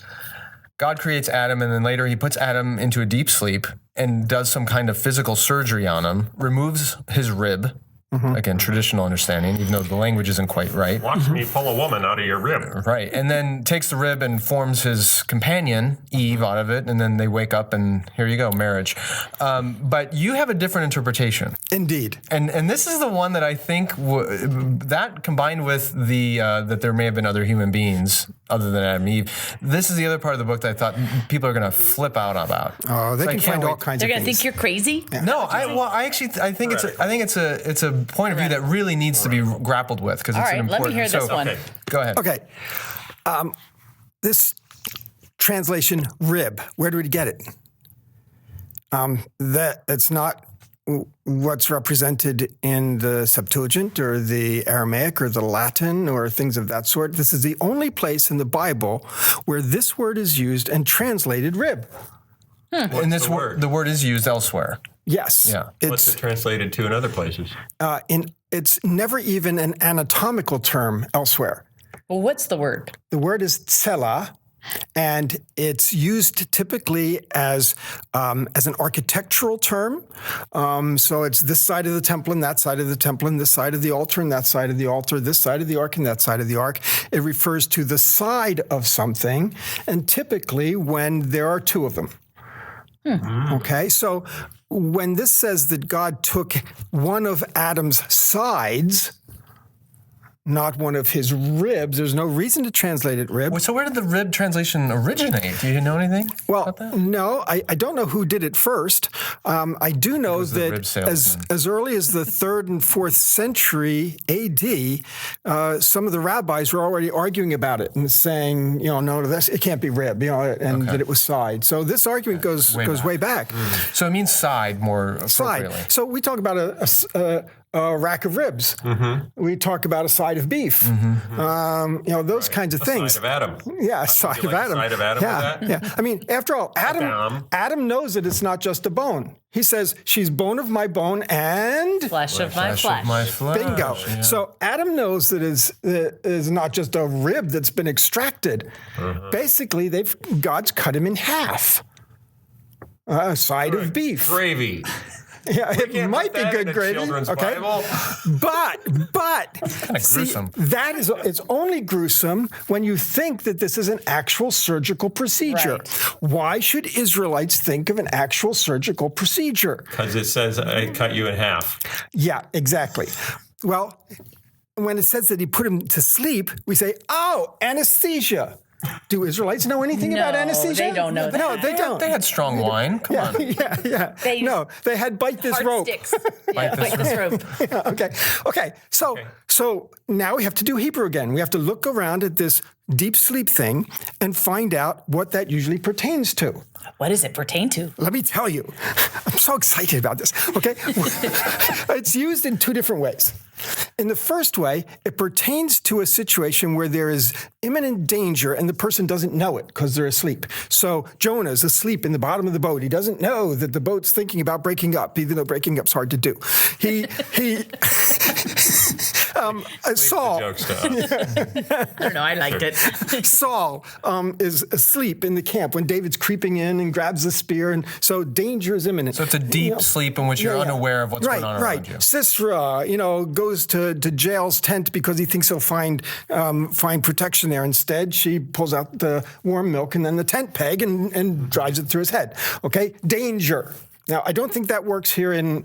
B: God creates Adam, and then later he puts Adam into a deep sleep and does some kind of physical surgery on him, removes his rib, Again, traditional understanding, even though the language isn't quite right.
A: Watch me pull a woman out of your rib.
B: Right. And then takes the rib and forms his companion, Eve, out of it. And then they wake up and here you go, marriage. But you have a different interpretation.
D: Indeed.
B: And this is the one that I think that combined with the that there may have been other human beings other than Adam and Eve. This is the other part of the book that I thought people are going to flip out about.
D: Oh, they can find all kinds
C: They're
D: of
C: going to
D: things.
C: think you're crazy.
D: Yeah.
B: No, I think it's a point of view that really needs to be grappled with because
C: All
B: it's
C: right,
B: an
C: let
B: important.
C: me hear this one.
A: Okay.
B: Go ahead.
D: Okay. This translation, rib, where do we get it? It's not what's represented in the Septuagint or the Aramaic or the Latin or things of that sort. This is the only place in the Bible where this word is used and translated rib.
B: And this word, the word is used elsewhere.
D: Yes.
B: Yeah.
A: What's it translated to in other places?
D: It's never even an anatomical term elsewhere.
C: Well, what's the word?
D: The word is tsela, and it's used typically as an architectural term. So it's this side of the temple and that side of the temple and this side of the altar and that side of the altar, this side of the ark and that side of the ark. It refers to the side of something, and typically when there are two of them. Okay, so when this says that God took one of Adam's sides, not one of his ribs, there's no reason to translate it rib.
B: So where did the rib translation originate? Do you know anything about that?
D: No, I don't know who did it first. I do know
B: the rib
D: that
B: salesman.
D: as early as the 3rd and 4th century AD, some of the rabbis were already arguing about it and saying, no, it can't be rib, and that it was side. So this argument goes way back.
B: So it means side more appropriately.
D: Side. So we talk about a rack of ribs. We talk about a side of beef. Those kinds of things.
A: Side of Adam.
D: Yeah, side of Adam.
A: Side of Adam with that?
D: Yeah. I mean, after all, Adam knows that it's not just a bone. He says, she's bone of my bone and
C: Flesh of my flesh.
D: bingo.
B: Yeah.
D: So Adam knows that is not just a rib that's been extracted. Basically, God's cut him in half. A side of beef.
A: Gravy.
D: Yeah, it
A: can't
D: might
A: put
D: be
A: that
D: good
A: in a
D: gravy.
A: children's
D: Okay,
A: Bible.
D: but see,
B: gruesome.
D: it's only gruesome when you think that this is an actual surgical procedure.
C: Right.
D: Why should Israelites think of an actual surgical procedure?
A: Because it says I cut you in half.
D: Yeah, exactly. Well, when it says that he put him to sleep, we say, "Oh, anesthesia." Do Israelites know anything about anesthesia?
C: They don't know that.
D: No, they don't.
B: They had strong wine. Come on.
D: Yeah. They had bite this
C: Hard
D: rope.
C: sticks. Bite this rope.
D: Yeah, okay. So now we have to do Hebrew again. We have to look around at this deep sleep thing and find out what that usually pertains to.
C: What does it pertain to?
D: Let me tell you. I'm so excited about this. Okay. It's used in two different ways. In the first way, it pertains to a situation where there is imminent danger and the person doesn't know it because they're asleep. So Jonah is asleep in the bottom of the boat. He doesn't know that the boat's thinking about breaking up, even though breaking up's hard to do. Saul.
A: The jokes to us.
C: I don't know. I liked it.
D: Saul is asleep in the camp when David's creeping in and grabs the spear, and so danger is imminent.
B: So it's a deep sleep in which you're unaware of what's going on around you.
D: Sisera, goes to Jael's tent because he thinks he'll find protection there. Instead, she pulls out the warm milk and then the tent peg and drives it through his head. Okay, danger. Now, I don't think that works here in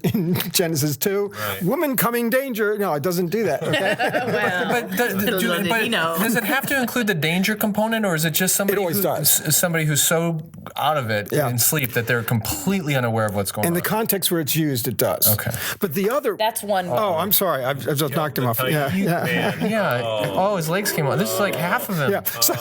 D: Genesis 2.
A: Right.
D: Woman coming danger. No, it doesn't do that. Okay?
C: Well,
B: Does it have to include the danger component, or is it just somebody,
D: It always does.
B: somebody who's so out of it in sleep that they're completely unaware of what's going
D: In
B: on?
D: the context where it's used, it does.
B: Okay.
D: But the other...
C: That's one.
D: Oh, I'm sorry. I've just knocked him off. Yeah.
A: Man.
B: Yeah. Oh, his legs came out. This is like half of him.
D: Yeah. So,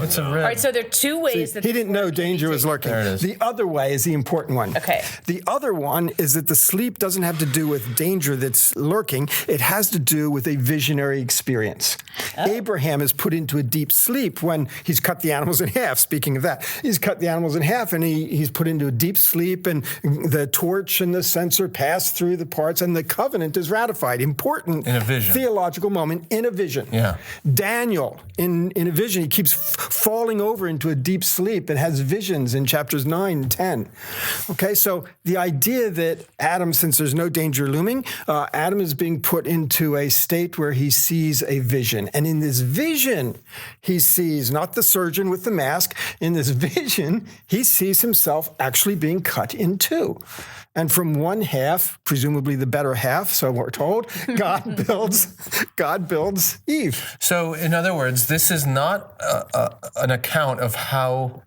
B: It's a rib.
C: All right, so there are two ways that
D: he didn't know danger was lurking.
B: There it is.
D: The other way is the important one.
C: Okay.
D: The other one is that the sleep doesn't have to do with danger that's lurking. It has to do with a visionary experience. Abraham is put into a deep sleep when he's cut the animals in half. Speaking of that, he's cut the animals in half and he's put into a deep sleep, and the torch and the censer pass through the parts, and the covenant is ratified. Important
B: In a vision.
D: theological moment in a vision.
B: Yeah.
D: Daniel, in a vision, he keeps falling over into a deep sleep and has visions in chapters 9 and 10. Okay, so So the idea that Adam, since there's no danger looming, Adam is being put into a state where he sees a vision. And in this vision, he sees not the surgeon with the mask. In this vision, he sees himself actually being cut in two. And from one half, presumably the better half, so we're told, God builds Eve.
B: So, in other words, this is not an account of how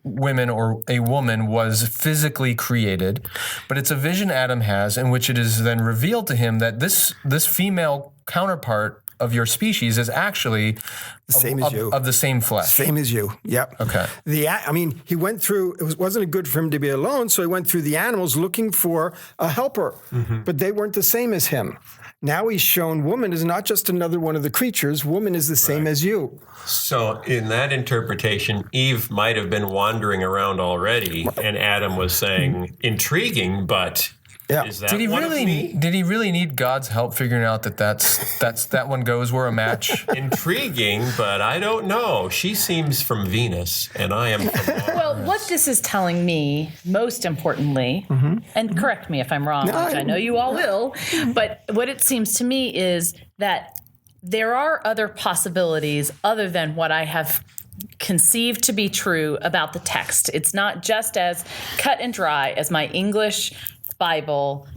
B: women or a woman was physically created, but it's a vision Adam has in which it is then revealed to him that this female counterpart of your species is actually
D: the same as you.
B: Of the same flesh.
D: Same as you. Yep.
B: Okay.
D: He went through, wasn't good for him to be alone, so he went through the animals looking for a helper, but they weren't the same as him. Now he's shown woman is not just another one of the creatures. Woman is the same as you.
A: So in that interpretation, Eve might have been wandering around already, and Adam was saying, intriguing, but...
D: Yeah.
A: Is that
B: Did he
A: one of me?
B: really need God's help figuring out that that one goes were a match?
A: Intriguing, but I don't know. She seems from Venus, and I am from Mars.
C: Well, what this is telling me, most importantly, and correct me if I'm wrong, which I know you all will, but what it seems to me is that there are other possibilities other than what I have conceived to be true about the text. It's not just as cut and dry as my English Bible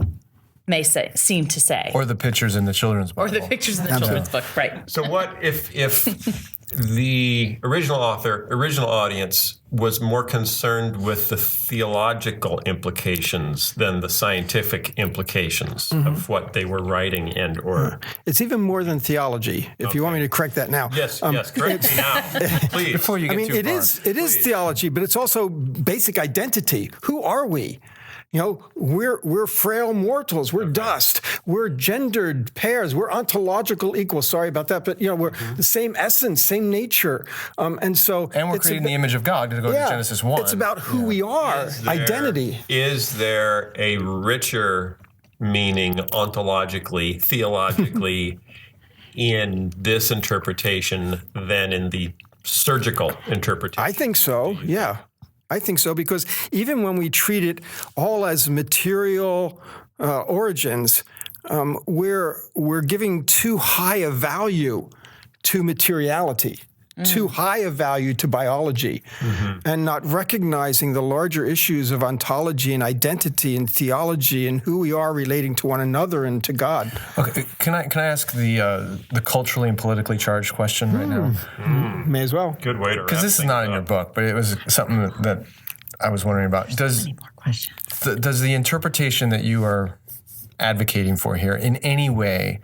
C: may seem to say.
B: Or the pictures in the children's book.
C: Or the pictures in the children's book, right.
A: So what if the original audience was more concerned with the theological implications than the scientific implications of what they were writing and or...
D: It's even more than theology, if you want me to correct that now.
A: Yes, correct me now, please.
B: Before you get too far.
D: It is theology, but it's also basic identity. Who are we? You know, we're frail mortals. We're dust. We're gendered pairs. We're ontological equals. Sorry about that, but we're the same essence, same nature, and
B: we're created in the image of God. To go to Genesis 1.
D: It's about who we are, identity.
A: Is there a richer meaning ontologically, theologically, in this interpretation than in the surgical interpretation?
D: I think so. Yeah. I think so, because even when we treat it all as material origins, we're giving too high a value to materiality, too high a value to biology, and not recognizing the larger issues of ontology and identity and theology and who we are relating to one another and to God.
B: Okay, can I ask the culturally and politically charged question right now?
D: May as well.
A: Good way to wrap
B: Because this is not in your book, but it was something that I was wondering about. Does the interpretation that you are advocating for here in any way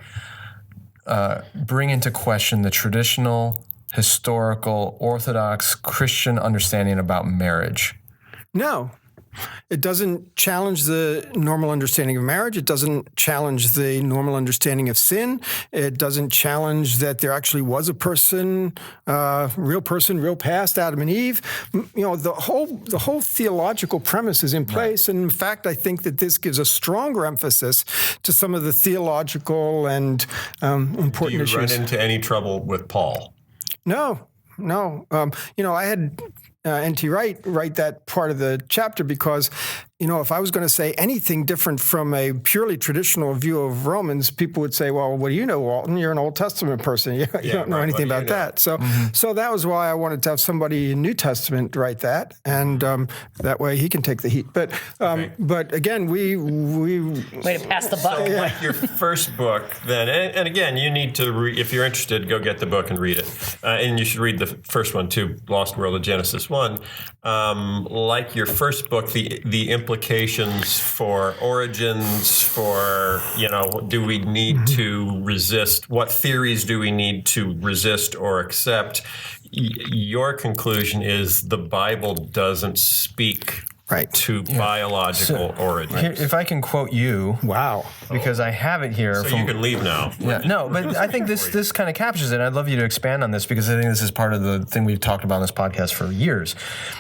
B: bring into question the traditional, historical, Orthodox Christian understanding about marriage?
D: No. It doesn't challenge the normal understanding of marriage. It doesn't challenge the normal understanding of sin. It doesn't challenge that there actually was a person, real past, Adam and Eve. The whole theological premise is in place. And in fact, I think that this gives a stronger emphasis to some of the theological and important issues.
A: Do you run into any trouble with Paul?
D: No. I had N.T. Wright write that part of the chapter because, if I was going to say anything different from a purely traditional view of Romans, people would say, well, what do you know, Walton? You're an Old Testament person. You don't know anything about that. So so that was why I wanted to have somebody in New Testament write that, and that way he can take the heat. But again, we
C: way to pass the buck.
A: So like your first book, then, and again, you need to, if you're interested, go get the book and read it. And you should read the first one, too, Lost World of Genesis 1. Like your first book, the implications for origins, for, do we need to resist? What theories do we need to resist or accept? Your conclusion is the Bible doesn't speak to biological origins.
B: Here, if I can quote you.
D: Wow.
B: Because I have it here.
A: So you can leave now.
B: Yeah, no, but I think this kind of captures it. I'd love you to expand on this because I think this is part of the thing we've talked about on this podcast for years.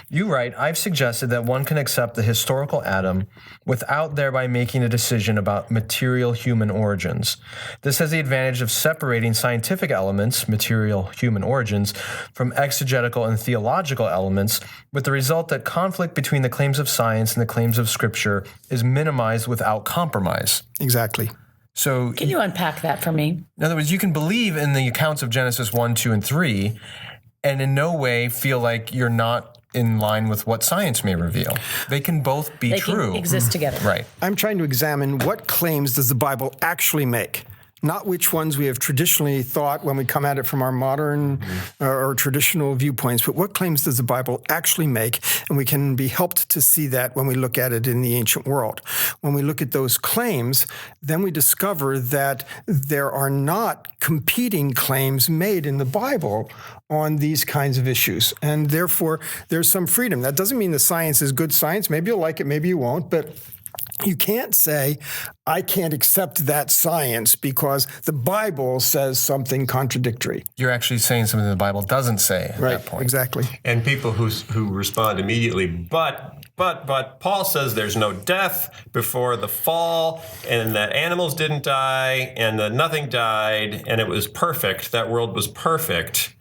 B: You write, I've suggested that one can accept the historical Adam without thereby making a decision about material human origins. This has the advantage of separating scientific elements, material human origins, from exegetical and theological elements, with the result that conflict between the claims claims of science and the claims of Scripture is minimized without compromise.
D: Exactly.
B: So,
C: Can you unpack that for me?
B: in other words, you can believe in the accounts of Genesis 1, 2, and 3, and in no way feel like you're not in line with what science may reveal. They can both be
C: They
B: true.
C: can exist together.
B: Right.
D: I'm trying to examine what claims does the Bible actually make, not which ones we have traditionally thought when we come at it from our modern or traditional viewpoints, but what claims does the Bible actually make? And we can be helped to see that when we look at it in the ancient world. When we look at those claims, then we discover that there are not competing claims made in the Bible on these kinds of issues. And therefore, there's some freedom. That doesn't mean the science is good science. Maybe you'll like it, maybe you won't, but you can't say, I can't accept that science because the Bible says something contradictory.
B: You're actually saying something the Bible doesn't say at that point.
D: Exactly.
A: And people who respond immediately, but Paul says there's no death before the fall, and that animals didn't die, and that nothing died, and it was perfect. That world was perfect.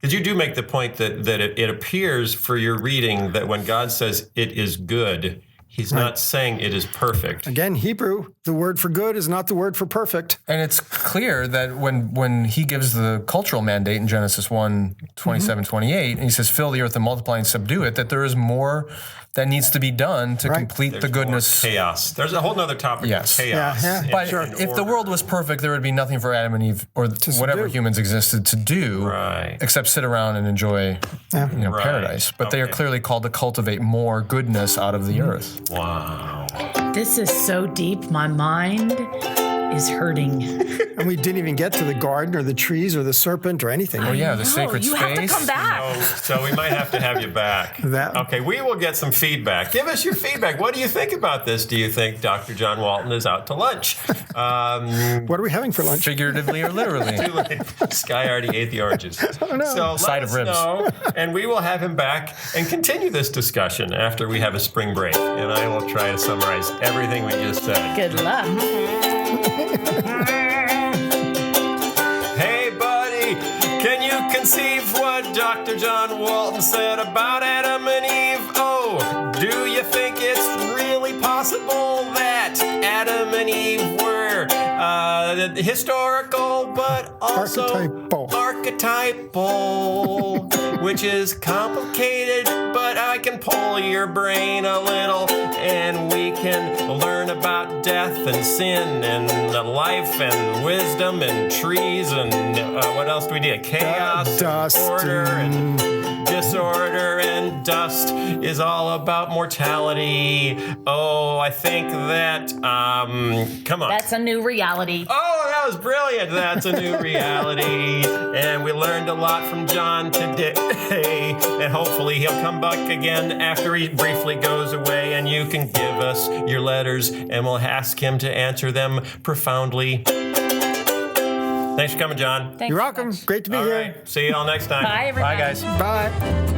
A: Because you do make the point that it appears for your reading that when God says it is good, He's not saying it is perfect.
D: Again, Hebrew, the word for good is not the word for perfect.
B: And it's clear that when he gives the cultural mandate in Genesis 1, 27, 28, and he says, fill the earth and multiply and subdue it, that there is more that needs to be done to complete
A: There's
B: the goodness.
A: more chaos. There's a whole other topic
B: Yes.
A: of chaos.
D: Yeah.
B: But
A: and
B: if the
A: order.
B: world was perfect, there would be nothing for Adam and Eve or whatever
D: subdue.
B: humans existed to do
A: Right.
B: except sit around and enjoy
A: Right.
B: paradise. But they are
A: Okay.
B: clearly called to cultivate more goodness out of the earth.
A: Wow.
C: This is so deep. My mind is hurting.
D: And we didn't even get to the garden or the trees or the serpent or anything.
B: Oh yeah, the
C: No,
B: sacred
C: you
B: space.
C: have to come back.
A: So we might have to have you back. Okay, we will get some feedback. Give us your feedback. What do you think about this? Do you think Dr. John Walton is out to lunch?
D: What are we having for lunch?
B: Figuratively or literally.
A: Too late. Sky already ate the oranges. So
B: Side
A: let
B: of
A: us
B: ribs.
A: know, and we will have him back and continue this discussion after we have a spring break. And I will try to summarize everything we just said.
C: Good luck.
A: Hey, buddy, can you conceive what Dr. John Walton said about Adam and Eve? Oh, do you think it's really possible that Adam and Eve were historical, but also archetypal, which is complicated, but I can pull your brain a little, and we can learn about death and sin and life and wisdom and trees and what else do we need? Chaos,
D: Dust,
A: order, and disorder, and dust is all about mortality. Oh, I think that, come on.
C: That's a new reality.
A: Oh, that was brilliant. That's a new reality. And we learned a lot from John today. And hopefully he'll come back again after he briefly goes away. And you can give us your letters and we'll ask him to answer them profoundly. Thanks for coming, John.
C: Thanks
D: You're
C: so
D: welcome.
C: much.
D: Great to be
A: All
D: here.
A: right. See you all next time.
C: Bye, everybody.
B: Bye, guys.
D: Bye.